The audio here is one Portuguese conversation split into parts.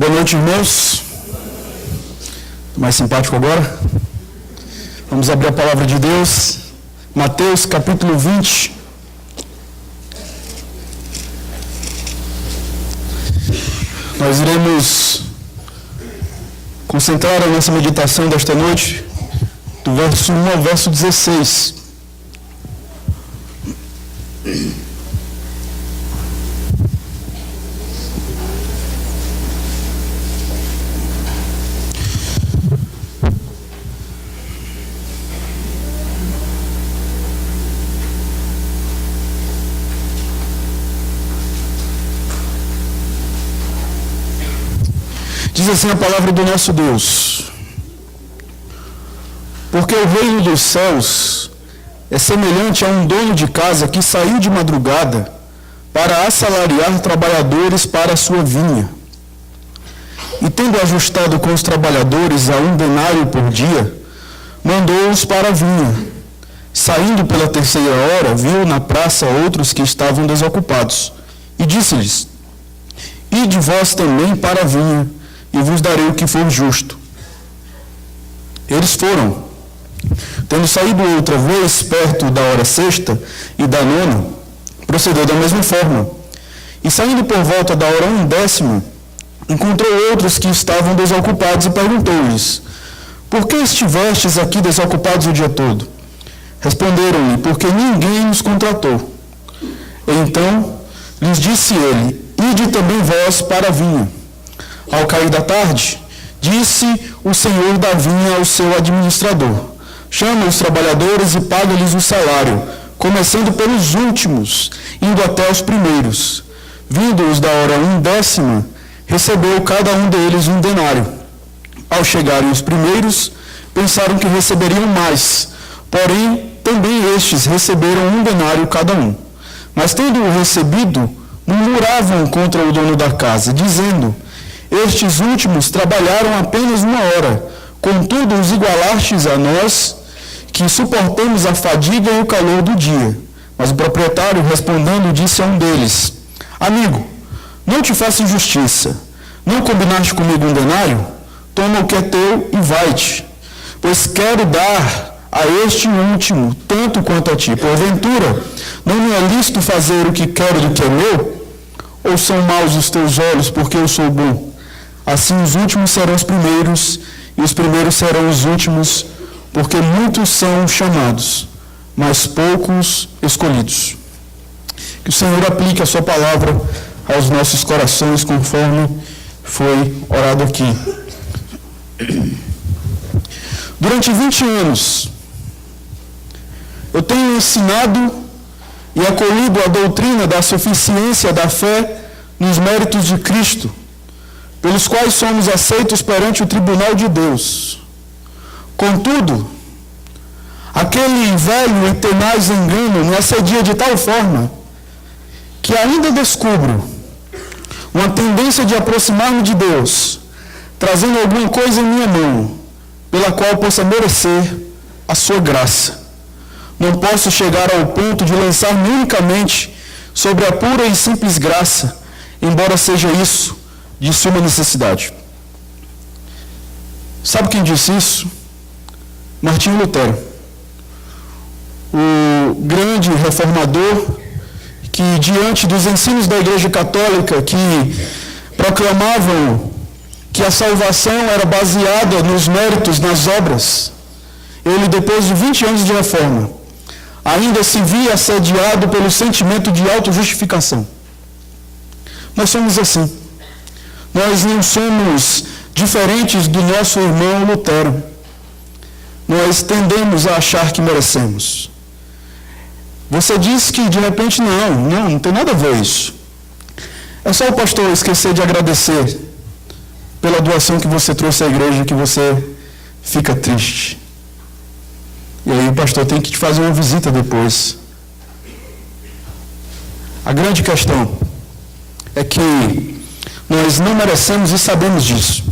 Boa noite, irmãos. Mais simpático agora? Vamos abrir a palavra de Deus. Mateus, capítulo 20. Nós iremos concentrar a nossa meditação desta noite do verso 1 ao verso 16. Diz assim a palavra do nosso Deus: porque o reino dos céus é semelhante a um dono de casa que saiu de madrugada para assalariar trabalhadores para a sua vinha. E tendo ajustado com os trabalhadores a 1 denário por dia, mandou-os para a vinha. Saindo pela terceira hora, viu na praça outros que estavam desocupados, e disse-lhes: ide vós também para a vinha, e vos darei o que for justo. Eles foram. Tendo saído outra vez, perto da hora sexta e da nona, procedeu da mesma forma. E saindo por volta da hora 1/10, encontrou outros que estavam desocupados e perguntou-lhes: por que estivestes aqui desocupados o dia todo? Responderam-lhe: porque ninguém nos contratou. Então lhes disse ele: ide também vós para a vinha. Ao cair da tarde, disse o senhor da vinha ao seu administrador: chama os trabalhadores e paga-lhes o salário, começando pelos últimos, indo até os primeiros. Vindo-os da hora 1/10, recebeu cada um deles 1 denário. Ao chegarem os primeiros, pensaram que receberiam mais, porém também estes receberam 1 denário cada um. Mas tendo-o recebido, murmuravam contra o dono da casa, dizendo: estes últimos trabalharam apenas 1 hora, contudo os igualastes a nós, que suportamos a fadiga e o calor do dia. Mas o proprietário, respondendo, disse a um deles: amigo, não te faço injustiça. Não combinaste comigo 1 denário? Toma o que é teu e vai-te. Pois quero dar a este último tanto quanto a ti. Porventura, não me é lícito fazer o que quero do que é meu? Ou são maus os teus olhos, porque eu sou bom? Assim os últimos serão os primeiros, e os primeiros serão os últimos, porque muitos são chamados, mas poucos escolhidos. Que o Senhor aplique a sua palavra aos nossos corações, conforme foi orado aqui. Durante 20 anos, eu tenho ensinado e acolhido a doutrina da suficiência da fé nos méritos de Cristo, pelos quais somos aceitos perante o tribunal de Deus. Contudo, aquele velho e tenaz engano me assedia de tal forma que ainda descubro uma tendência de aproximar-me de Deus, trazendo alguma coisa em minha mão, pela qual possa merecer a sua graça. Não posso chegar ao ponto de lançar-me unicamente sobre a pura e simples graça, embora seja isso de suma necessidade. Sabe quem disse isso? Martinho Lutero, o grande reformador que, diante dos ensinos da Igreja Católica, que proclamavam que a salvação era baseada nos méritos, nas obras, ele, depois de 20 anos de reforma, ainda se via assediado pelo sentimento de autojustificação. Nós somos assim. Nós não somos diferentes do nosso irmão Lutero. Nós tendemos a achar que merecemos. Você diz que de repente não tem nada a ver isso. É só o pastor esquecer de agradecer pela doação que você trouxe à igreja que você fica triste. E aí o pastor tem que te fazer uma visita depois. A grande questão é que nós não merecemos e sabemos disso.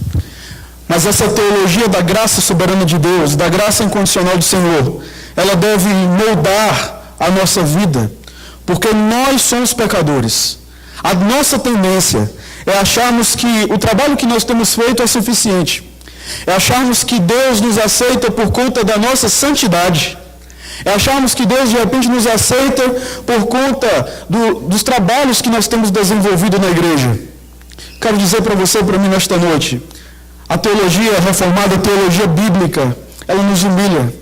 Mas essa teologia da graça soberana de Deus, da graça incondicional do Senhor, ela deve moldar a nossa vida, porque nós somos pecadores. A nossa tendência é acharmos que o trabalho que nós temos feito é suficiente. É acharmos que Deus nos aceita por conta da nossa santidade. É acharmos que Deus de repente nos aceita por conta dos trabalhos que nós temos desenvolvido na igreja. Quero dizer para você e para mim nesta noite, a teologia reformada, a teologia bíblica, ela nos humilha,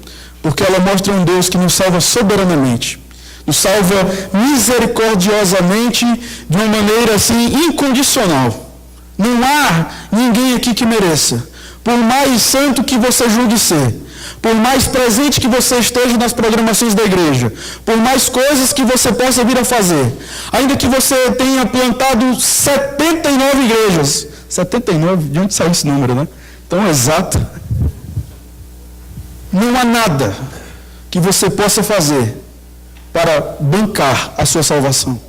porque ela mostra um Deus que nos salva soberanamente, nos salva misericordiosamente, de uma maneira assim incondicional. Não há ninguém aqui que mereça. Por mais santo que você julgue ser, por mais presente que você esteja nas programações da igreja, por mais coisas que você possa vir a fazer, ainda que você tenha plantado 79 igrejas, 79? De onde saiu esse número, né? Tão exato. Não há nada que você possa fazer para bancar a sua salvação.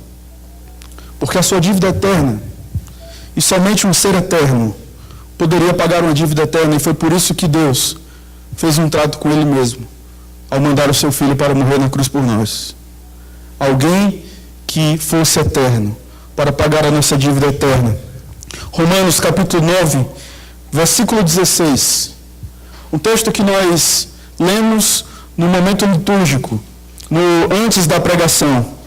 Porque a sua dívida é eterna. E somente um ser eterno poderia pagar uma dívida eterna. E foi por isso que Deus fez um trato com Ele mesmo, ao mandar o seu Filho para morrer na cruz por nós. Alguém que fosse eterno, para pagar a nossa dívida eterna. Romanos capítulo 9, versículo 16. Um texto que nós lemos no momento litúrgico, antes da pregação.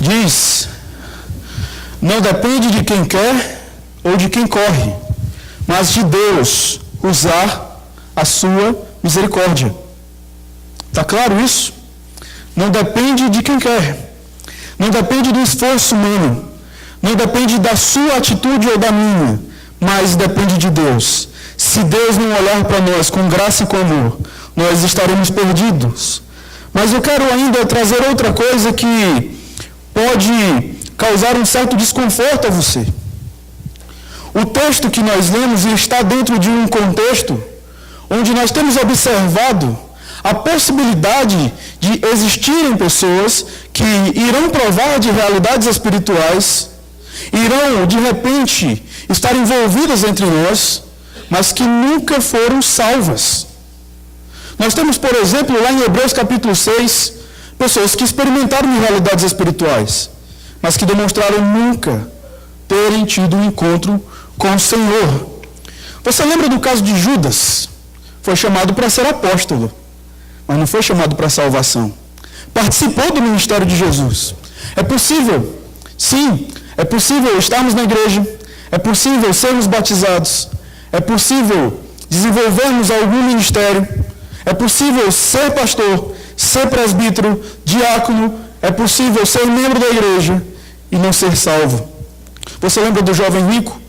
Diz: não depende de quem quer ou de quem corre, mas de Deus usar a sua misericórdia. Está claro isso? Não depende de quem quer, não depende do esforço humano, não depende da sua atitude ou da minha, mas depende de Deus. Se Deus não olhar para nós com graça e com amor, nós estaremos perdidos. Mas eu quero ainda trazer outra coisa que pode causar um certo desconforto a você. O texto que nós lemos está dentro de um contexto onde nós temos observado a possibilidade de existirem pessoas que irão provar de realidades espirituais, irão, de repente, estar envolvidas entre nós, mas que nunca foram salvas. Nós temos, por exemplo, lá em Hebreus capítulo 6, pessoas que experimentaram realidades espirituais, mas que demonstraram nunca terem tido um encontro com o Senhor. Você lembra do caso de Judas? Foi chamado para ser apóstolo, mas não foi chamado para salvação. Participou do ministério de Jesus. É possível, sim, é possível estarmos na igreja, é possível sermos batizados, é possível desenvolvermos algum ministério, é possível ser pastor, ser presbítero, diácono, é possível ser membro da igreja e não ser salvo. Você lembra do jovem rico?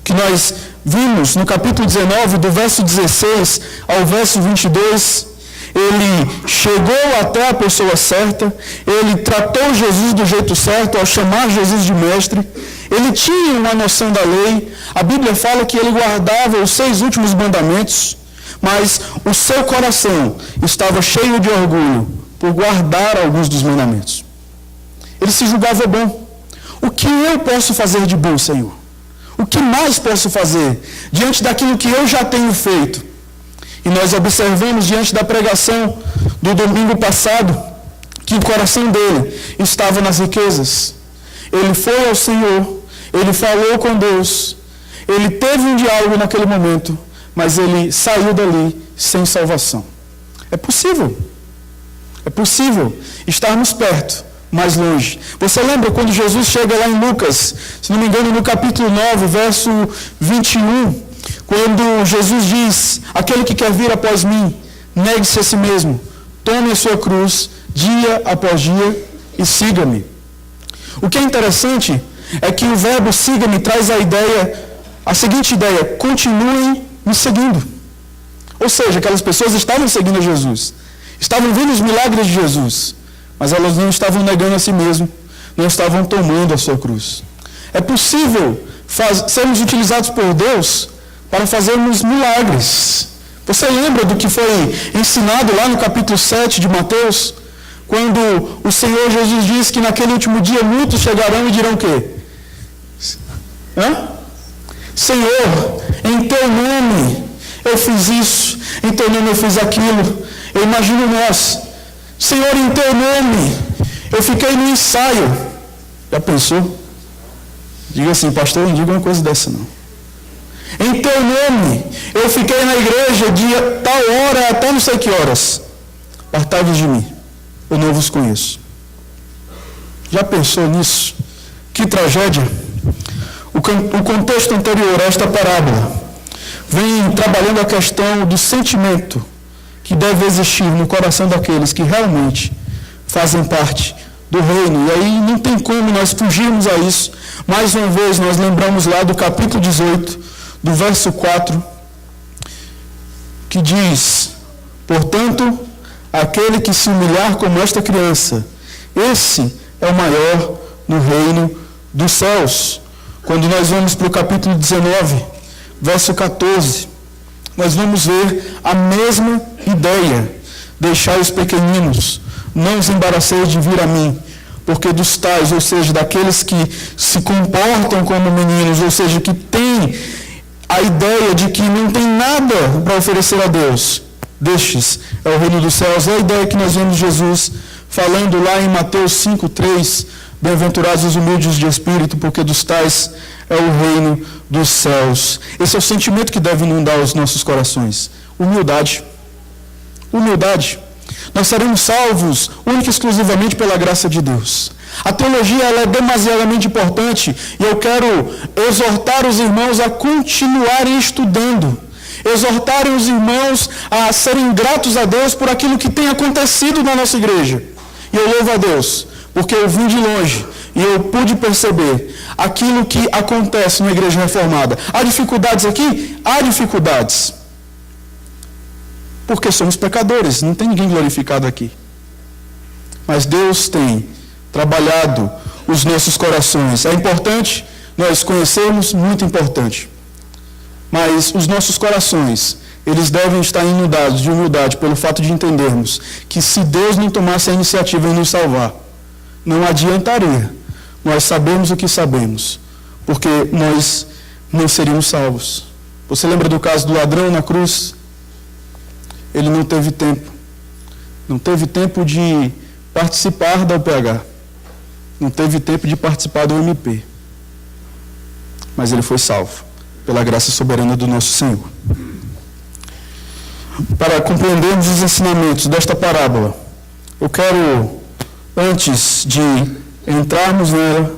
Que nós vimos no capítulo 19, do verso 16 ao verso 22, ele chegou até a pessoa certa, ele tratou Jesus do jeito certo ao chamar Jesus de mestre, ele tinha uma noção da lei, a Bíblia fala que ele guardava os 6 últimos mandamentos, mas o seu coração estava cheio de orgulho por guardar alguns dos mandamentos. Ele se julgava bom. O que eu posso fazer de bom, Senhor? O que mais posso fazer diante daquilo que eu já tenho feito? E nós observamos diante da pregação do domingo passado que o coração dele estava nas riquezas. Ele foi ao Senhor, ele falou com Deus, ele teve um diálogo naquele momento, mas ele saiu dali sem salvação. É possível estarmos perto, mais longe. Você lembra quando Jesus chega lá em Lucas, se não me engano, no capítulo 9, verso 21, quando Jesus diz: aquele que quer vir após mim, negue-se a si mesmo, tome a sua cruz, dia após dia, e siga-me. O que é interessante é que o verbo siga-me traz a seguinte ideia: continuem me seguindo. Ou seja, aquelas pessoas estavam seguindo a Jesus, estavam vendo os milagres de Jesus, mas elas não estavam negando a si mesmo, não estavam tomando a sua cruz. É possível sermos utilizados por Deus para fazermos milagres. Você lembra do que foi ensinado lá no capítulo 7 de Mateus? Quando o Senhor Jesus diz que naquele último dia muitos chegarão e dirão o quê? Senhor, em teu nome eu fiz isso, em teu nome eu fiz aquilo. Eu imagino nós, Senhor, em teu nome, eu fiquei no ensaio. Já pensou? Diga assim, pastor, não diga uma coisa dessa não. Em teu nome, eu fiquei na igreja de tal hora até não sei que horas. Apartai-vos de mim, eu não vos conheço. Já pensou nisso? Que tragédia. O contexto anterior a esta parábola vem trabalhando a questão do sentimento que deve existir no coração daqueles que realmente fazem parte do reino. E aí não tem como nós fugirmos a isso. Mais uma vez nós lembramos lá do capítulo 18, do verso 4, que diz: portanto, aquele que se humilhar como esta criança, esse é o maior no reino dos céus. Quando nós vamos para o capítulo 19, verso 14, nós vamos ver a mesma ideia. Deixai os pequeninos, não os embaraceis de vir a mim, porque dos tais, ou seja, daqueles que se comportam como meninos, ou seja, que têm a ideia de que não tem nada para oferecer a Deus, destes é o reino dos céus. É a ideia que nós vemos Jesus falando lá em Mateus 5:3, bem-aventurados os humildes de espírito, porque dos tais é o reino dos céus. Esse é o sentimento que deve inundar os nossos corações. Humildade. Humildade. Nós seremos salvos única e exclusivamente pela graça de Deus. A teologia ela é demasiadamente importante e eu quero exortar os irmãos a continuarem estudando. Exortarem os irmãos a serem gratos a Deus por aquilo que tem acontecido na nossa igreja. E eu louvo a Deus, porque eu vim de longe e eu pude perceber aquilo que acontece na igreja reformada. Há dificuldades aqui? Há dificuldades. Porque somos pecadores, não tem ninguém glorificado aqui. Mas Deus tem trabalhado os nossos corações. É importante nós conhecermos, muito importante. Mas os nossos corações, eles devem estar inundados de humildade pelo fato de entendermos que se Deus não tomasse a iniciativa em nos salvar, não adiantaria nós sabermos o que sabemos, porque nós não seríamos salvos. Você lembra do caso do ladrão na cruz? Ele não teve tempo. Não teve tempo de participar da UPH. Não teve tempo de participar do MP. Mas ele foi salvo pela graça soberana do nosso Senhor. Para compreendermos os ensinamentos desta parábola, eu quero, antes de entrarmos nela,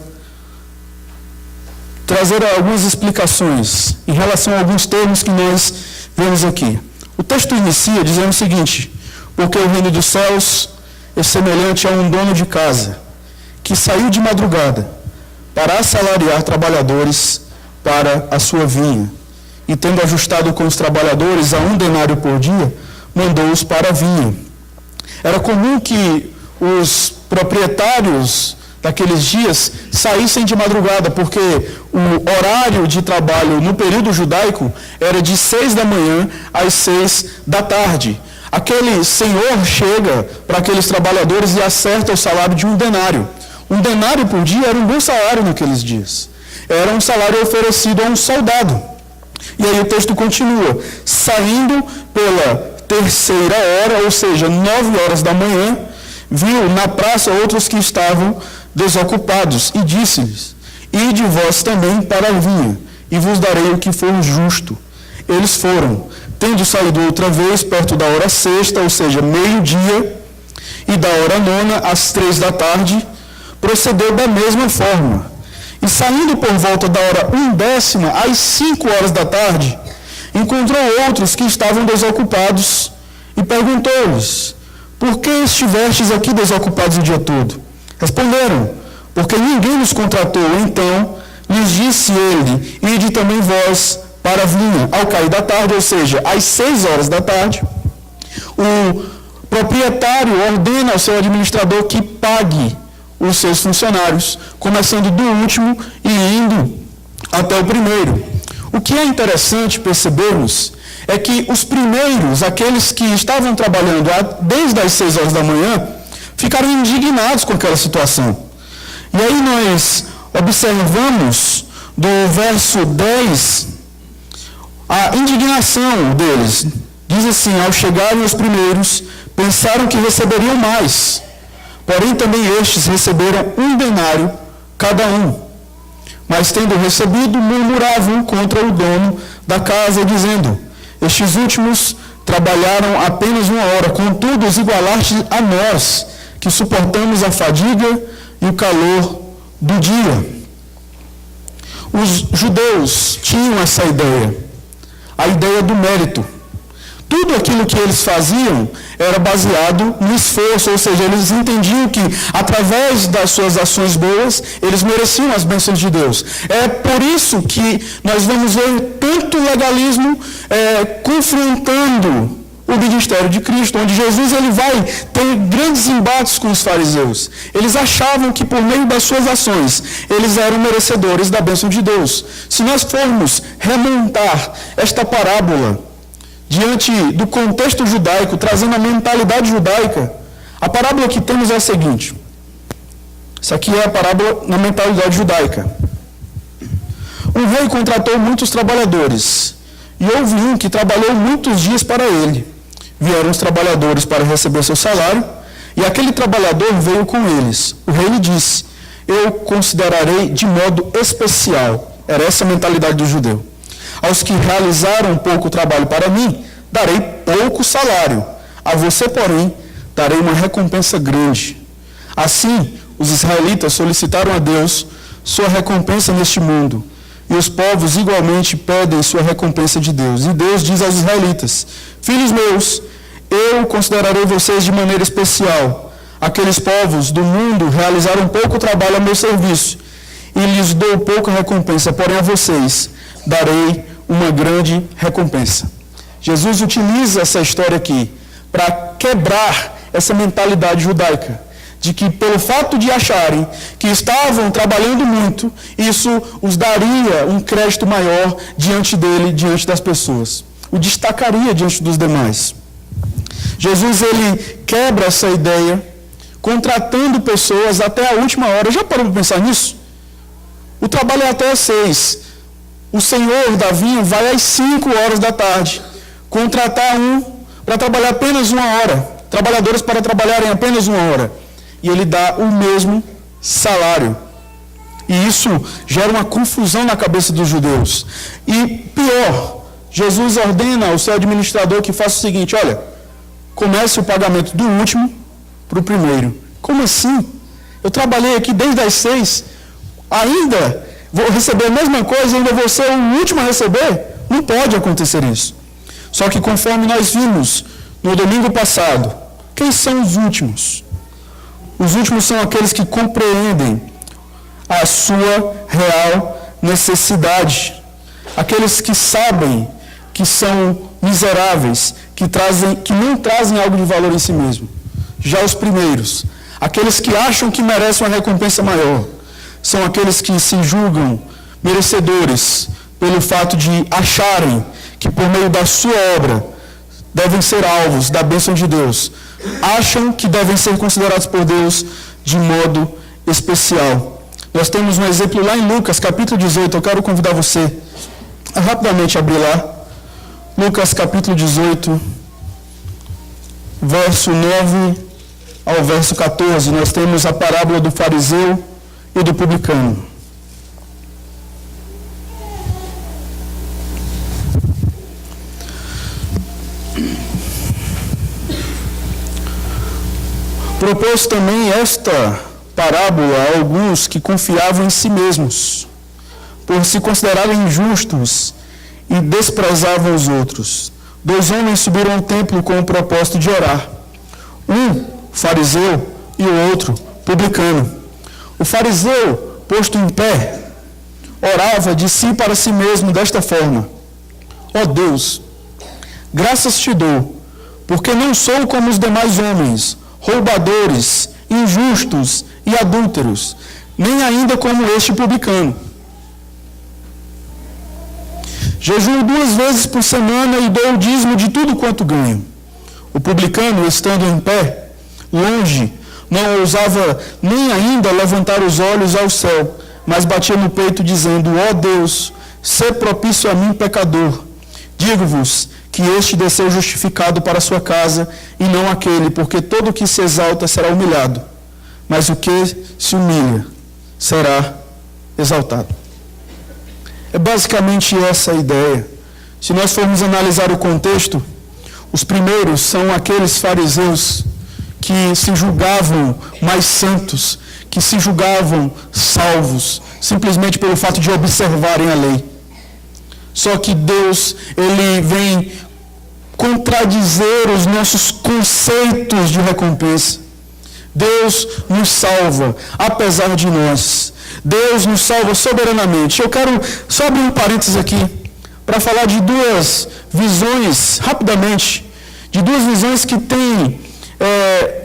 trazer algumas explicações em relação a alguns termos que nós vemos aqui. O texto inicia dizendo o seguinte: porque o reino dos céus é semelhante a um dono de casa, que saiu de madrugada para assalariar trabalhadores para a sua vinha, e tendo ajustado com os trabalhadores a 1 denário por dia, mandou-os para a vinha. Era comum que os proprietários daqueles dias saíssem de madrugada, porque o horário de trabalho no período judaico era de 6 da manhã às 6 da tarde. Aquele senhor chega para aqueles trabalhadores e acerta o salário de 1 denário. 1 denário por dia era um bom salário naqueles dias. Era um salário oferecido a um soldado. E aí o texto continua: saindo pela terceira hora, ou seja, 9 horas da manhã, viu na praça outros que estavam desocupados, e disse-lhes: ide vós também para a vinha, e vos darei o que for justo. Eles foram, tendo saído outra vez, perto da hora sexta, ou seja, meio-dia, e da hora nona, às 3 da tarde, procedeu da mesma forma. E saindo por volta da hora 1/10, às 5 horas da tarde, encontrou outros que estavam desocupados, e perguntou-lhes: por que estivestes aqui desocupados o dia todo? Responderam: porque ninguém nos contratou. Então lhes disse ele: ide também vós para a vinha. Ao cair da tarde, ou seja, às 6 horas da tarde, o proprietário ordena ao seu administrador que pague os seus funcionários, começando do último e indo até o primeiro. O que é interessante percebermos é que os primeiros, aqueles que estavam trabalhando desde as 6 horas da manhã, ficaram indignados com aquela situação. E aí nós observamos do verso 10, A indignação deles, diz assim: ao chegarem os primeiros, pensaram que receberiam mais. Porém, também estes receberam 1 denário cada um. Mas, tendo recebido, murmuravam contra o dono da casa, dizendo: estes últimos trabalharam apenas 1 hora, contudo os igualaste a nós, que suportamos a fadiga e o calor do dia. Os judeus tinham essa ideia, a ideia do mérito. Tudo aquilo que eles faziam era baseado no esforço, ou seja, eles entendiam que através das suas ações boas, eles mereciam as bênçãos de Deus. É por isso que nós vamos ver tanto legalismo confrontando o ministério de Cristo, onde Jesus ele vai ter grandes embates com os fariseus. Eles achavam que por meio das suas ações, eles eram merecedores da bênção de Deus. Se nós formos remontar esta parábola diante do contexto judaico, trazendo a mentalidade judaica, a parábola que temos é a seguinte. Essa aqui é a parábola na mentalidade judaica. Um rei contratou muitos trabalhadores, e houve um que trabalhou muitos dias para ele. Vieram os trabalhadores para receber seu salário, e aquele trabalhador veio com eles. O rei lhe disse: eu considerarei de modo especial, era essa a mentalidade do judeu, aos que realizaram pouco trabalho para mim, darei pouco salário. A você, porém, darei uma recompensa grande. Assim, os israelitas solicitaram a Deus sua recompensa neste mundo, e os povos igualmente pedem sua recompensa de Deus. E Deus diz aos israelitas: filhos meus, eu considerarei vocês de maneira especial. Aqueles povos do mundo realizaram pouco trabalho a meu serviço, e lhes dou pouca recompensa, porém a vocês darei uma grande recompensa. Jesus utiliza essa história aqui para quebrar essa mentalidade judaica, de que pelo fato de acharem que estavam trabalhando muito, isso os daria um crédito maior diante dele, diante das pessoas. O destacaria diante dos demais. Jesus, ele quebra essa ideia, contratando pessoas até a última hora. Já parou para pensar nisso? O trabalho é até às 6. O senhor da vinha vai às 5 horas da tarde contratar um para trabalhar apenas 1 hora. Trabalhadores para trabalharem apenas 1 hora. E ele dá o mesmo salário. E isso gera uma confusão na cabeça dos judeus. E pior, Jesus ordena ao seu administrador que faça o seguinte: olha, comece o pagamento do último para o primeiro. Como assim? Eu trabalhei aqui desde as 6, ainda vou receber a mesma coisa, ainda vou ser o último a receber? Não pode acontecer isso. Só que conforme nós vimos no domingo passado, quem são os últimos? Os últimos são aqueles que compreendem a sua real necessidade. Aqueles que sabem que são miseráveis, que não trazem algo de valor em si mesmo. Já os primeiros, aqueles que acham que merecem uma recompensa maior, são aqueles que se julgam merecedores pelo fato de acharem que por meio da sua obra devem ser alvos da bênção de Deus. Acham que devem ser considerados por Deus de modo especial. Nós temos um exemplo lá em Lucas, capítulo 18. Eu quero convidar você a rapidamente abrir lá. Lucas, capítulo 18, verso 9 ao verso 14. Nós temos a parábola do fariseu e do publicano. Propôs também esta parábola a alguns que confiavam em si mesmos, por se considerarem injustos e desprezavam os outros. 2 homens subiram ao templo com o propósito de orar. Um, fariseu, e o outro, publicano. O fariseu, posto em pé, orava de si para si mesmo desta forma: ó Deus, graças te dou, porque não sou como os demais homens, roubadores, injustos e adúlteros, nem ainda como este publicano. Jejuo 2 vezes por semana e dou o dízimo de tudo quanto ganho. O publicano, estando em pé, longe, não ousava nem ainda levantar os olhos ao céu, mas batia no peito dizendo: ó Deus, sê propício a mim, pecador. Digo-vos que este desceu justificado para a sua casa, e não aquele, porque todo o que se exalta será humilhado, mas o que se humilha será exaltado. É basicamente essa a ideia. Se nós formos analisar o contexto, os primeiros são aqueles fariseus que se julgavam mais santos, que se julgavam salvos, simplesmente pelo fato de observarem a lei. Só que Deus, Ele vem contradizer os nossos conceitos de recompensa. Deus nos salva, apesar de nós. Deus nos salva soberanamente. Eu quero só abrir um parênteses aqui, para falar de duas visões, rapidamente, de duas visões que têm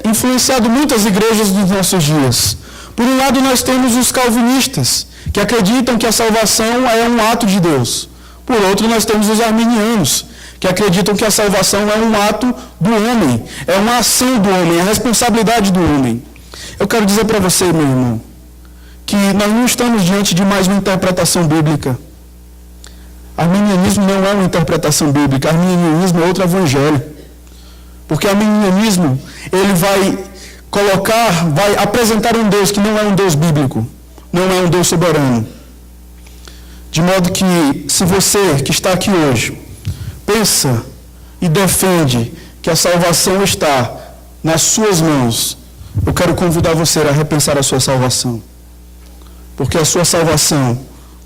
influenciado muitas igrejas dos nossos dias. Por um lado, nós temos os calvinistas, que acreditam que a salvação é um ato de Deus. Por outro, nós temos os arminianos, que acreditam que a salvação é um ato do homem, é uma ação do homem, é a responsabilidade do homem. Eu quero dizer para você, meu irmão, que nós não estamos diante de mais uma interpretação bíblica. Arminianismo não é uma interpretação bíblica, arminianismo é outro evangelho. Porque arminianismo, ele vai apresentar um Deus que não é um Deus bíblico, não é um Deus soberano. De modo que, se você que está aqui hoje, pensa e defende que a salvação está nas suas mãos, eu quero convidar você a repensar a sua salvação. Porque a sua salvação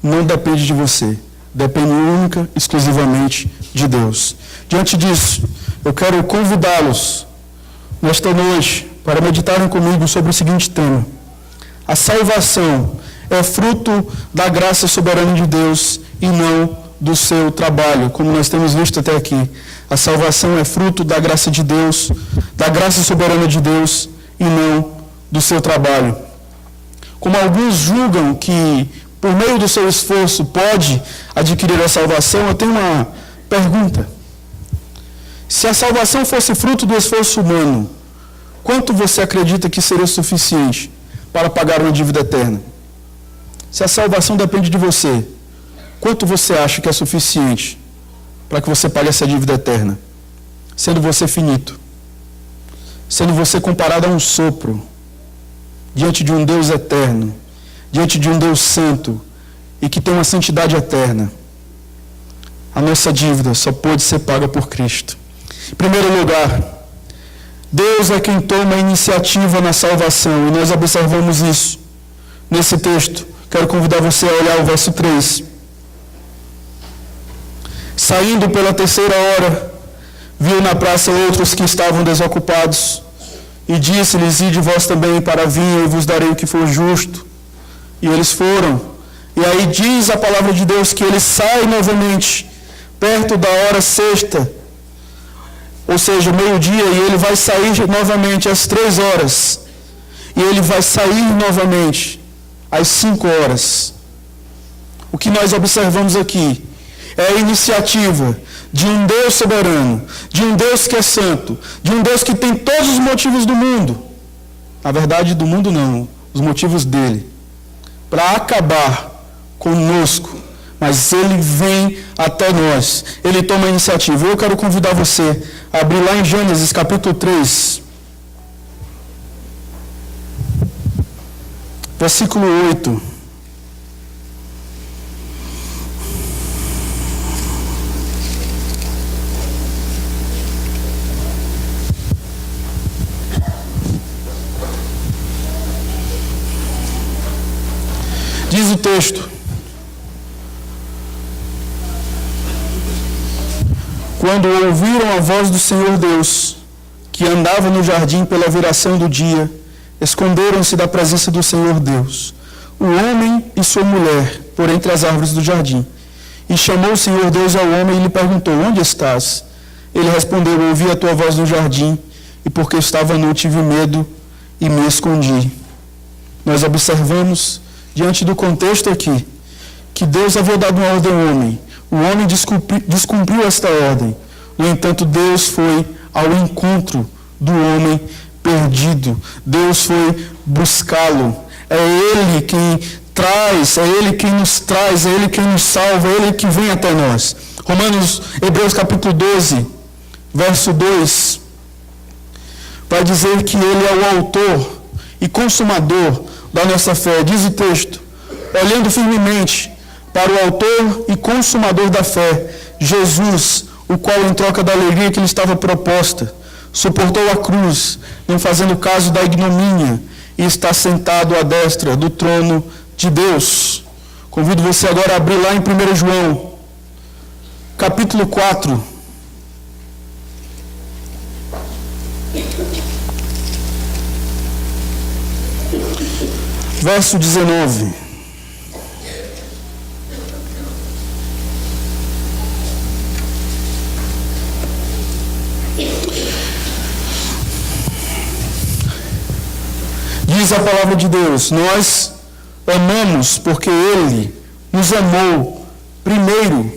não depende de você, depende única, exclusivamente de Deus. Diante disso, eu quero convidá-los nesta noite para meditarem comigo sobre o seguinte tema: a salvação é fruto da graça soberana de Deus e não do seu trabalho, como nós temos visto até aqui. A salvação é fruto da graça de Deus, da graça soberana de Deus e não do seu trabalho. Como alguns julgam que por meio do seu esforço pode adquirir a salvação, eu tenho uma pergunta. Se a salvação fosse fruto do esforço humano, quanto você acredita que seria suficiente para pagar uma dívida eterna? Se a salvação depende de você, quanto você acha que é suficiente para que você pague essa dívida eterna? Sendo você finito, sendo você comparado a um sopro, diante de um Deus eterno, diante de um Deus santo e que tem uma santidade eterna. A nossa dívida só pode ser paga por Cristo. Em primeiro lugar, Deus é quem toma a iniciativa na salvação, e nós observamos isso nesse texto. Quero convidar você a olhar o verso 3. Saindo pela terceira hora, viu na praça outros que estavam desocupados, e disse-lhes: ide vós também para a vinha, e vos darei o que for justo. E eles foram. E aí diz a palavra de Deus que ele sai novamente, perto da hora sexta, ou seja, meio-dia, e ele vai sair novamente às 3 horas. E ele vai sair novamente às 5 horas. O que nós observamos aqui é a iniciativa de um Deus soberano, de um Deus que é santo, de um Deus que tem todos os motivos do mundo. Na verdade, do mundo não, os motivos dele, para acabar conosco. Mas ele vem até nós, ele toma a iniciativa. Eu quero convidar você a abrir lá em Gênesis capítulo 3, versículo 8. Diz o texto: quando ouviram a voz do Senhor Deus, que andava no jardim pela viração do dia, esconderam-se da presença do Senhor Deus, o homem e sua mulher, por entre as árvores do jardim. E chamou o Senhor Deus ao homem e lhe perguntou: onde estás? Ele respondeu: ouvi a tua voz no jardim, e porque estava nu tive medo e me escondi. Nós observamos, diante do contexto aqui, que Deus havia dado uma ordem ao homem. O homem descumpriu esta ordem. No entanto, Deus foi ao encontro do homem perdido. Deus foi buscá-lo. É Ele quem traz, é Ele quem nos traz, é Ele quem nos salva, é Ele que vem até nós. Hebreus capítulo 12, verso 2, vai dizer que Ele é o autor e consumador da nossa fé. Diz o texto: olhando firmemente para o autor e consumador da fé, Jesus, o qual, em troca da alegria que lhe estava proposta, suportou a cruz, não fazendo caso da ignomínia, e está sentado à destra do trono de Deus. Convido você agora a abrir lá em 1 João, capítulo 4. Verso 19. Diz a palavra de Deus: nós amamos porque Ele nos amou primeiro.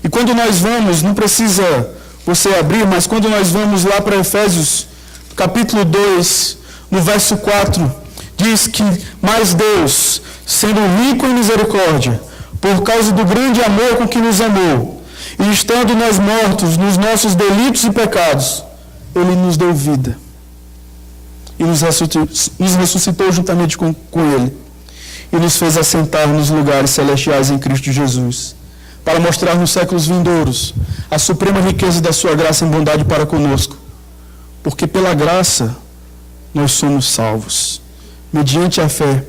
E quando nós vamos, não precisa você abrir, mas quando nós vamos lá para Efésios, capítulo 2, no verso 4, diz que, mas Deus, sendo rico em misericórdia, por causa do grande amor com que nos amou, e estando nós mortos nos nossos delitos e pecados, Ele nos deu vida. E nos ressuscitou juntamente com Ele. E nos fez assentar nos lugares celestiais em Cristo Jesus, para mostrar nos séculos vindouros a suprema riqueza da sua graça em bondade para conosco. Porque pela graça nós somos salvos, mediante a fé.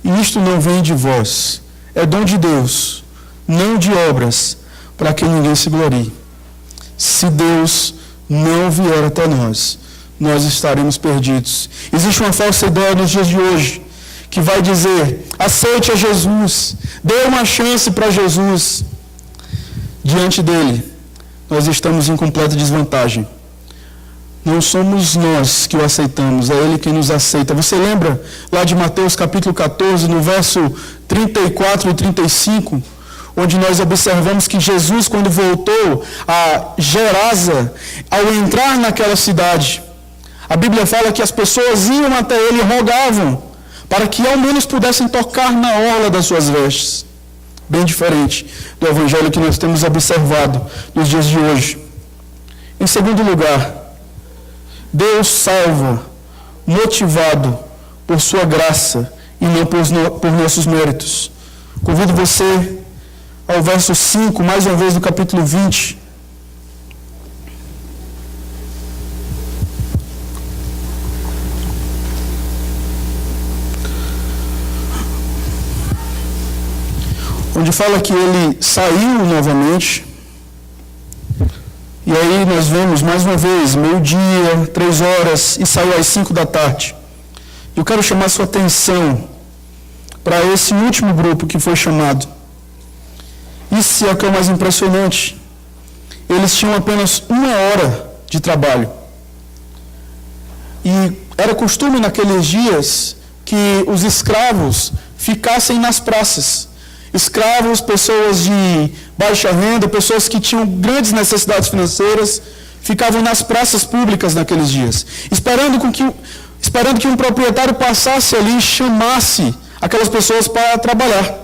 E isto não vem de vós, é dom de Deus, não de obras, para que ninguém se glorie. Se Deus não vier até nós, nós estaremos perdidos. Existe uma falsa ideia nos dias de hoje, que vai dizer: aceite a Jesus, dê uma chance para Jesus. Diante dele, nós estamos em completa desvantagem. Não somos nós que o aceitamos, é Ele quem nos aceita. Você lembra lá de Mateus capítulo 14, no verso 34 e 35, onde nós observamos que Jesus, quando voltou a Gerasa, ao entrar naquela cidade, a Bíblia fala que as pessoas iam até Ele e rogavam para que ao menos pudessem tocar na orla das suas vestes. Bem diferente do evangelho que nós temos observado nos dias de hoje. Em segundo lugar, Deus salva motivado por sua graça e não por nossos méritos. Convido você ao verso 5, mais uma vez, do capítulo 20. Onde fala que ele saiu novamente. E aí nós vemos mais uma vez, 12:00, 3h, e saiu às 5 da tarde. Eu quero chamar sua atenção para esse último grupo que foi chamado. Isso é o que é o mais impressionante. Eles tinham apenas 1 hora de trabalho. E era costume naqueles dias que os escravos ficassem nas praças. Escravos, pessoas de baixa renda, pessoas que tinham grandes necessidades financeiras, ficavam nas praças públicas naqueles dias, esperando que um proprietário passasse ali e chamasse aquelas pessoas para trabalhar,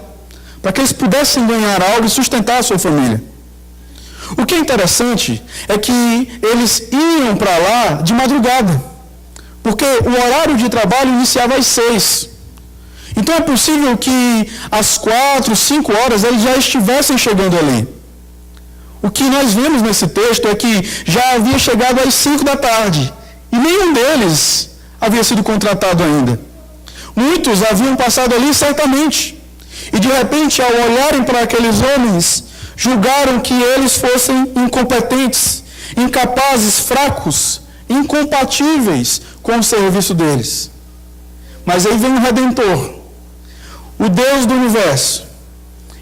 para que eles pudessem ganhar algo e sustentar a sua família. O que é interessante é que eles iam para lá de madrugada, porque o horário de trabalho iniciava às 6. Então é possível que às 4, 5 horas eles já estivessem chegando ali. O que nós vemos nesse texto é que já havia chegado às 5 da tarde e nenhum deles havia sido contratado ainda. Muitos haviam passado ali certamente e de repente, ao olharem para aqueles homens, julgaram que eles fossem incompetentes, incapazes, fracos, incompatíveis com o serviço deles. Mas aí vem o Redentor, o Deus do universo,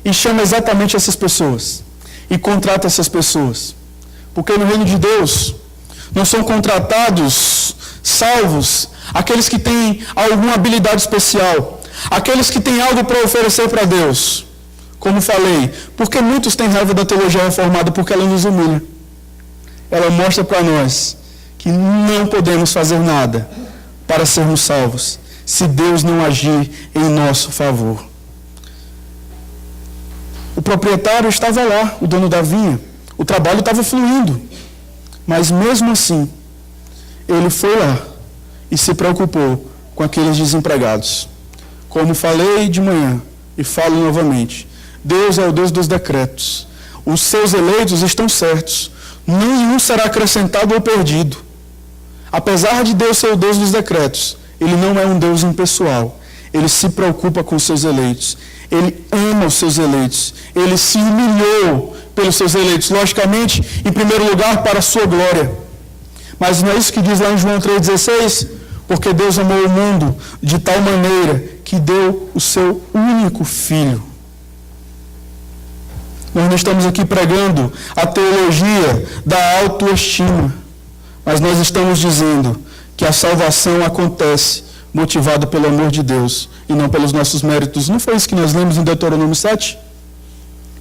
e chama exatamente essas pessoas e contrata essas pessoas. Porque no reino de Deus não são contratados, salvos, aqueles que têm alguma habilidade especial, aqueles que têm algo para oferecer para Deus. Como falei, porque muitos têm raiva da teologia reformada, porque ela nos humilha. Ela mostra para nós que não podemos fazer nada para sermos salvos, se Deus não agir em nosso favor. O proprietário estava lá, o dono da vinha. O trabalho estava fluindo. Mas mesmo assim, ele foi lá e se preocupou com aqueles desempregados. Como falei de manhã e falo novamente, Deus é o Deus dos decretos. Os seus eleitos estão certos. Nenhum será acrescentado ou perdido. Apesar de Deus ser o Deus dos decretos, Ele não é um Deus impessoal. Ele se preocupa com os seus eleitos. Ele ama os seus eleitos. Ele se humilhou pelos seus eleitos. Logicamente, em primeiro lugar, para a sua glória. Mas não é isso que diz lá em João 3,16? Porque Deus amou o mundo de tal maneira que deu o seu único Filho. Nós não estamos aqui pregando a teologia da autoestima, mas nós estamos dizendo que a salvação acontece motivada pelo amor de Deus e não pelos nossos méritos. Não foi isso que nós lemos em Deuteronômio 7?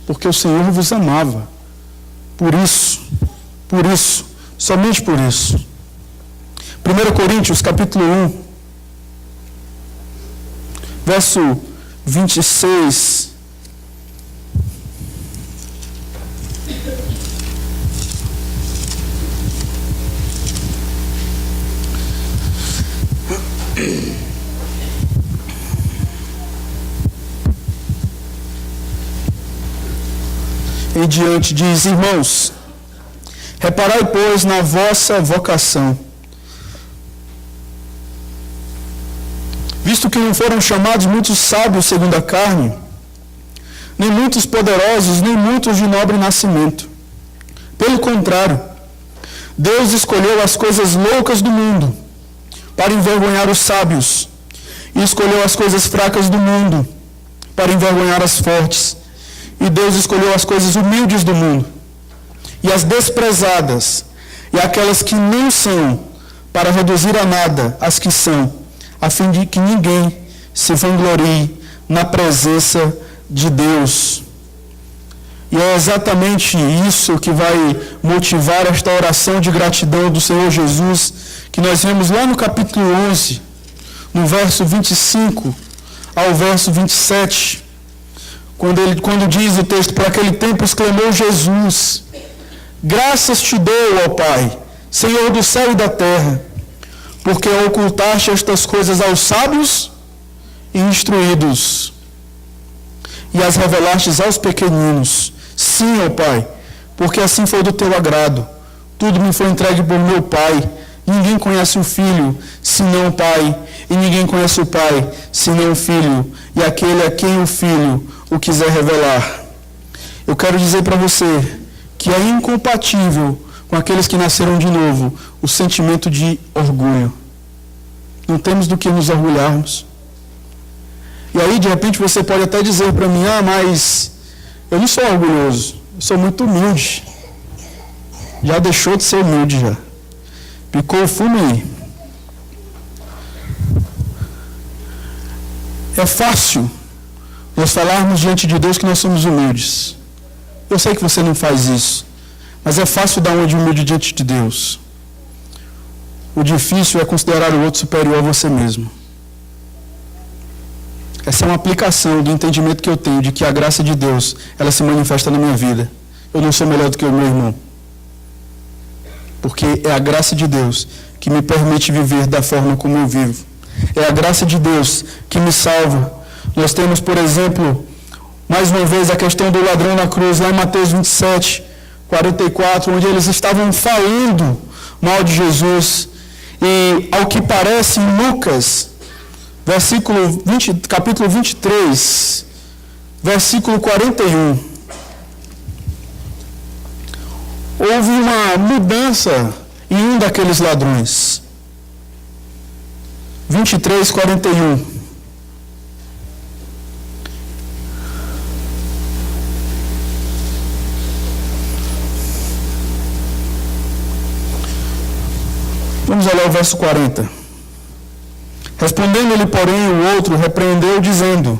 Porque o Senhor vos amava. Por isso, somente por isso. 1 Coríntios, capítulo 1, verso 26. Em diante diz: irmãos, reparai, pois, na vossa vocação, visto que não foram chamados muitos sábios segundo a carne, nem muitos poderosos, nem muitos de nobre nascimento. Pelo contrário, Deus escolheu as coisas loucas do mundo para envergonhar os sábios, e escolheu as coisas fracas do mundo para envergonhar as fortes. E Deus escolheu as coisas humildes do mundo e as desprezadas e aquelas que não são, para reduzir a nada as que são, a fim de que ninguém se vanglorie na presença de Deus. E é exatamente isso que vai motivar esta oração de gratidão do Senhor Jesus, que nós vemos lá no capítulo 11, no verso 25 ao verso 27, quando diz o texto: por aquele tempo exclamou Jesus: graças te dou, ó Pai, Senhor do céu e da terra, porque ocultaste estas coisas aos sábios e instruídos, e as revelastes aos pequeninos. Sim, ó Pai, porque assim foi do teu agrado. Tudo me foi entregue por meu Pai. Ninguém conhece o Filho, senão o Pai, e ninguém conhece o Pai, senão o Filho, e aquele a quem o Filho o quiser revelar. Eu quero dizer para você que é incompatível com aqueles que nasceram de novo o sentimento de orgulho. Não temos do que nos orgulharmos. E aí, de repente, você pode até dizer para mim: mas eu não sou orgulhoso, eu sou muito humilde. Já deixou de ser humilde, já. Picou o fumo aí. É fácil nós falarmos diante de Deus que nós somos humildes. Eu sei que você não faz isso, mas é fácil dar uma de humilde diante de Deus. O difícil é considerar o outro superior a você mesmo. Essa é uma aplicação do entendimento que eu tenho de que a graça de Deus, ela se manifesta na minha vida. Eu não sou melhor do que o meu irmão. Porque é a graça de Deus que me permite viver da forma como eu vivo. É a graça de Deus que me salva. Nós temos, por exemplo, mais uma vez a questão do ladrão na cruz, lá em Mateus 27, 44, onde eles estavam falando mal de Jesus. E, ao que parece, em Lucas, capítulo 23, versículo 41, houve uma mudança em um daqueles ladrões. 23, 41. Vamos olhar o verso 40. Respondendo-lhe, porém, o outro repreendeu, dizendo: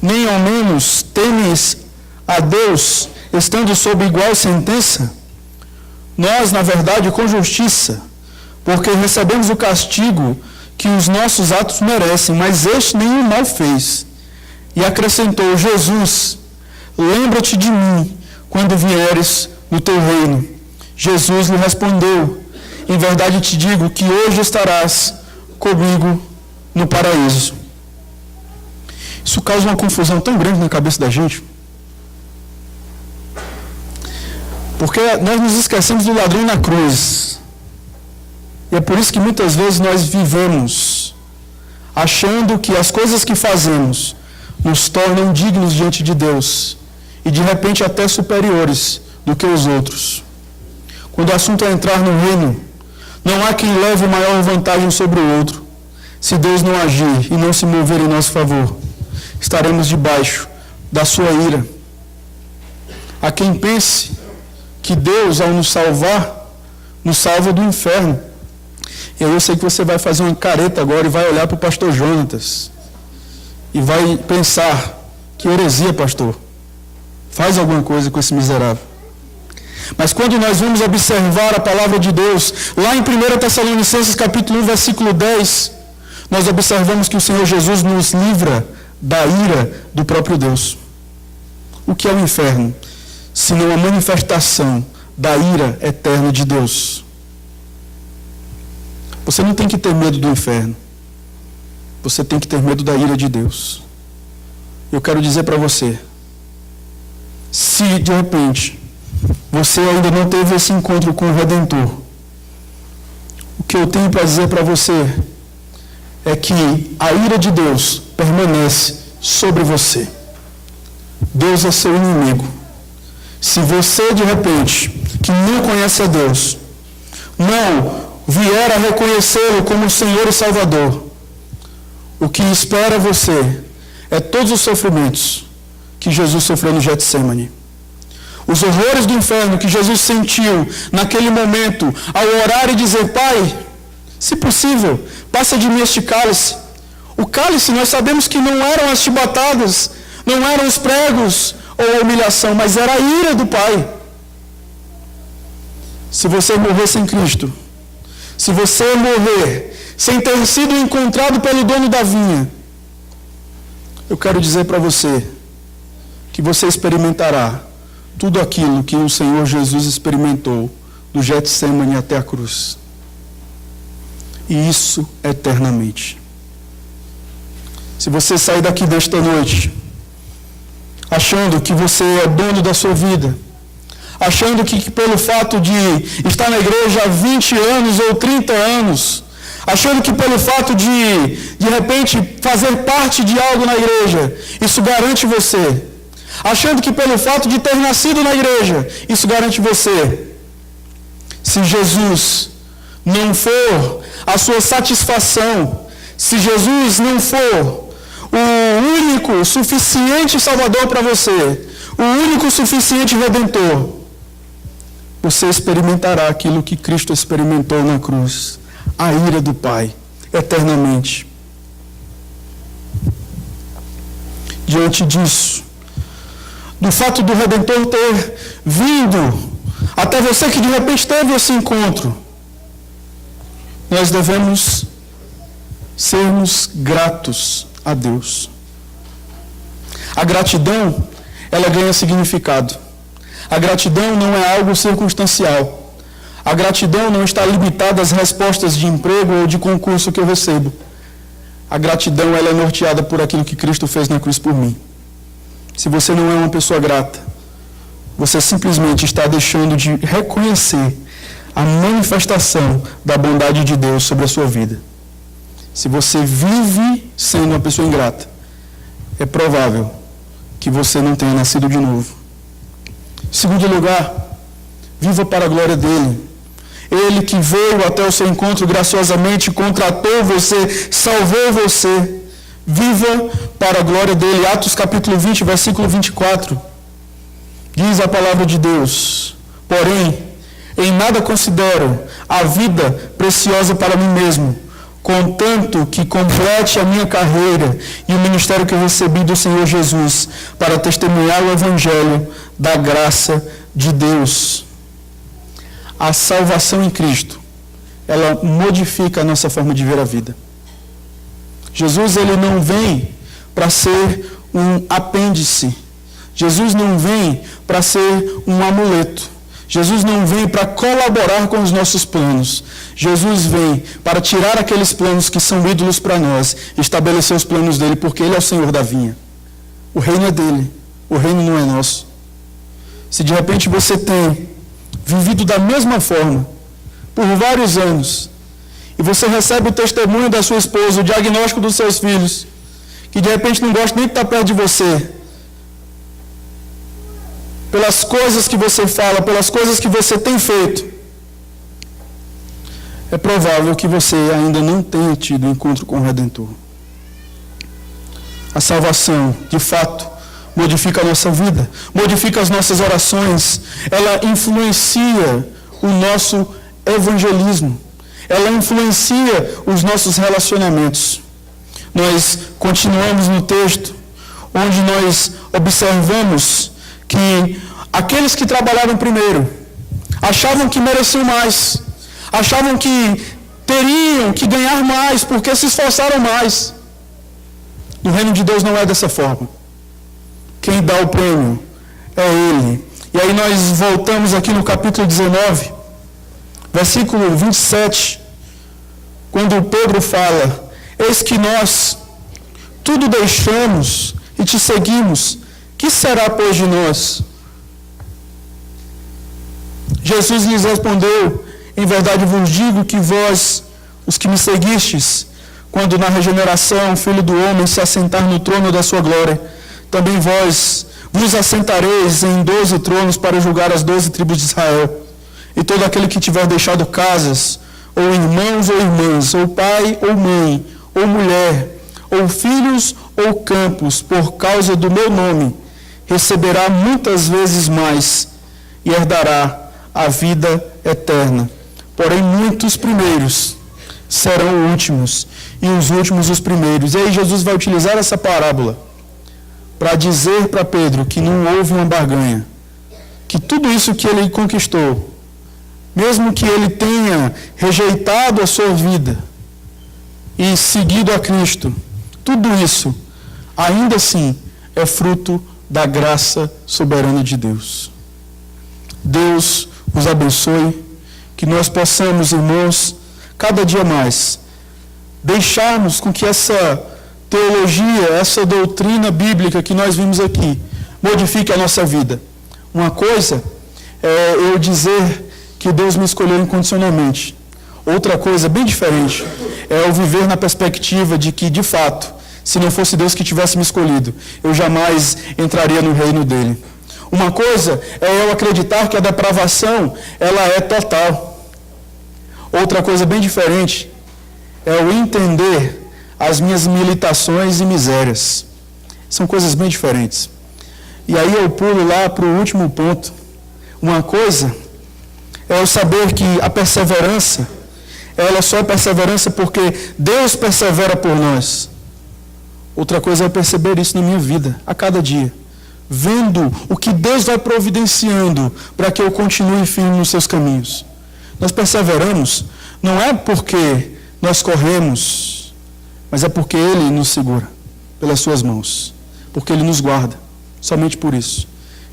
nem ao menos temes a Deus, estando sob igual sentença? Nós, na verdade, com justiça, porque recebemos o castigo que os nossos atos merecem, mas este nenhum mal fez. E acrescentou: Jesus, lembra-te de mim quando vieres no teu reino. Jesus lhe respondeu: em verdade te digo que hoje estarás comigo no paraíso. Isso causa uma confusão tão grande na cabeça da gente, porque nós nos esquecemos do ladrão na cruz. E é por isso que muitas vezes nós vivemos achando que as coisas que fazemos nos tornam dignos diante de Deus e de repente até superiores do que os outros. Quando o assunto é entrar no reino, não há quem leve maior vantagem sobre o outro. Se Deus não agir e não se mover em nosso favor, estaremos debaixo da sua ira. Há quem pense que Deus, ao nos salvar, nos salva do inferno. E aí eu sei que você vai fazer uma careta agora e vai olhar para o pastor Jonatas e vai pensar: que heresia, pastor. Faz alguma coisa com esse miserável. Mas quando nós vamos observar a palavra de Deus, lá em 1 Tessalonicenses capítulo 1, versículo 10, nós observamos que o Senhor Jesus nos livra da ira do próprio Deus. O que é o inferno? Senão a manifestação da ira eterna de Deus. Você não tem que ter medo do inferno. Você tem que ter medo da ira de Deus. Eu quero dizer para você, se de repente você ainda não teve esse encontro com o Redentor, o que eu tenho para dizer para você é que a ira de Deus permanece sobre você. Deus é seu inimigo. Se você de repente, que não conhece a Deus, não vier a reconhecê-lo como Senhor e Salvador, o que espera você é todos os sofrimentos que Jesus sofreu no Getsêmani. Os horrores do inferno que Jesus sentiu naquele momento, ao orar e dizer: Pai, se possível, passa de mim este cálice. O cálice, nós sabemos que não eram as chibatadas, não eram os pregos ou a humilhação, mas era a ira do Pai. Se você morrer sem Cristo, se você morrer sem ter sido encontrado pelo dono da vinha, eu quero dizer para você que você experimentará tudo aquilo que o Senhor Jesus experimentou do Getsêmani até a cruz. E isso eternamente. Se você sair daqui desta noite achando que você é dono da sua vida, achando que pelo fato de estar na igreja há 20 anos ou 30 anos, achando que pelo fato de repente fazer parte de algo na igreja, isso garante você, achando que pelo fato de ter nascido na igreja, isso garante você. Se Jesus não for a sua satisfação, se Jesus não for o único suficiente Salvador para você, o único suficiente Redentor, você experimentará aquilo que Cristo experimentou na cruz, a ira do Pai, eternamente. Diante disso, do fato do Redentor ter vindo até você que de repente teve esse encontro, nós devemos sermos gratos a Deus. A gratidão, ela ganha significado. A gratidão não é algo circunstancial. A gratidão não está limitada às respostas de emprego ou de concurso que eu recebo. A gratidão, ela é norteada por aquilo que Cristo fez na cruz por mim. Se você não é uma pessoa grata, você simplesmente está deixando de reconhecer a manifestação da bondade de Deus sobre a sua vida. Se você vive sendo uma pessoa ingrata, é provável que você não tenha nascido de novo. Em segundo lugar, viva para a glória dele. Ele que veio até o seu encontro graciosamente, contratou você, salvou você. Viva para a glória dele. Atos capítulo 20, versículo 24. Diz a palavra de Deus: porém, em nada considero a vida preciosa para mim mesmo, contanto que complete a minha carreira e o ministério que eu recebi do Senhor Jesus, para testemunhar o Evangelho da graça de Deus. A salvação em Cristo, ela modifica a nossa forma de ver a vida. Jesus, ele não vem para ser um apêndice. Jesus não vem para ser um amuleto. Jesus não vem para colaborar com os nossos planos. Jesus vem para tirar aqueles planos que são ídolos para nós e estabelecer os planos dele, porque ele é o Senhor da vinha. O reino é dele, o reino não é nosso. Se de repente você tem vivido da mesma forma por vários anos, e você recebe o testemunho da sua esposa, o diagnóstico dos seus filhos, que de repente não gosta nem de estar perto de você, pelas coisas que você fala, pelas coisas que você tem feito, é provável que você ainda não tenha tido encontro com o Redentor. A salvação, de fato, modifica a nossa vida, modifica as nossas orações, ela influencia o nosso evangelismo, ela influencia os nossos relacionamentos. Nós continuamos no texto, onde nós observamos que aqueles que trabalharam primeiro achavam que mereciam mais, achavam que teriam que ganhar mais, porque se esforçaram mais. No reino de Deus não é dessa forma. Quem dá o prêmio é Ele. E aí nós voltamos aqui no capítulo 19, versículo 27, quando Pedro fala: eis que nós tudo deixamos e te seguimos, que será, pois, de nós? Jesus lhes respondeu: em verdade vos digo que vós, os que me seguistes, quando na regeneração o Filho do Homem se assentar no trono da sua glória, também vós vos assentareis em 12 tronos para julgar as 12 tribos de Israel. E todo aquele que tiver deixado casas, ou irmãos ou irmãs, ou pai ou mãe, ou mulher, ou filhos ou campos, por causa do meu nome, receberá muitas vezes mais e herdará a vida eterna. Porém, muitos primeiros serão últimos, e os últimos os primeiros. E aí Jesus vai utilizar essa parábola para dizer para Pedro que não houve uma barganha, que tudo isso que ele conquistou, mesmo que ele tenha rejeitado a sua vida e seguido a Cristo, tudo isso, ainda assim, é fruto da graça soberana de Deus. Deus os abençoe, que nós possamos, irmãos, cada dia mais, deixarmos com que essa teologia, essa doutrina bíblica que nós vimos aqui, modifique a nossa vida. Uma coisa é eu dizer que Deus me escolheu incondicionalmente. Outra coisa bem diferente é eu viver na perspectiva de que, de fato, se não fosse Deus que tivesse me escolhido, eu jamais entraria no reino dele. Uma coisa é eu acreditar que a depravação, ela é total. Outra coisa bem diferente é eu entender as minhas limitações e misérias. São coisas bem diferentes. E aí eu pulo lá para o último ponto. Uma coisa é eu saber que a perseverança, ela só é perseverança porque Deus persevera por nós. Outra coisa é eu perceber isso na minha vida, a cada dia. Vendo o que Deus vai providenciando para que eu continue firme nos seus caminhos. Nós perseveramos, não é porque nós corremos, mas é porque Ele nos segura pelas suas mãos, porque Ele nos guarda, somente por isso.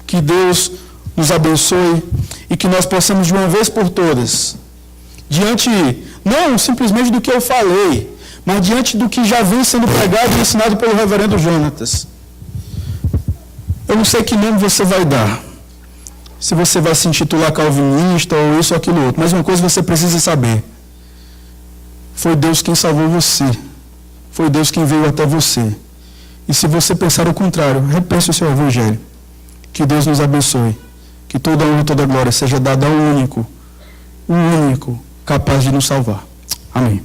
Que Deus nos abençoe e que nós possamos de uma vez por todas, diante, não simplesmente do que eu falei, mas diante do que já vem sendo pregado e ensinado pelo reverendo Jonatas. Eu não sei que nome você vai dar, se você vai se intitular calvinista ou isso ou aquilo outro, mas uma coisa você precisa saber: foi Deus quem salvou você, foi Deus quem veio até você. E se você pensar o contrário, repense o seu evangelho. Que Deus nos abençoe, que toda honra e toda glória seja dada ao único, o único capaz de nos salvar. Amém.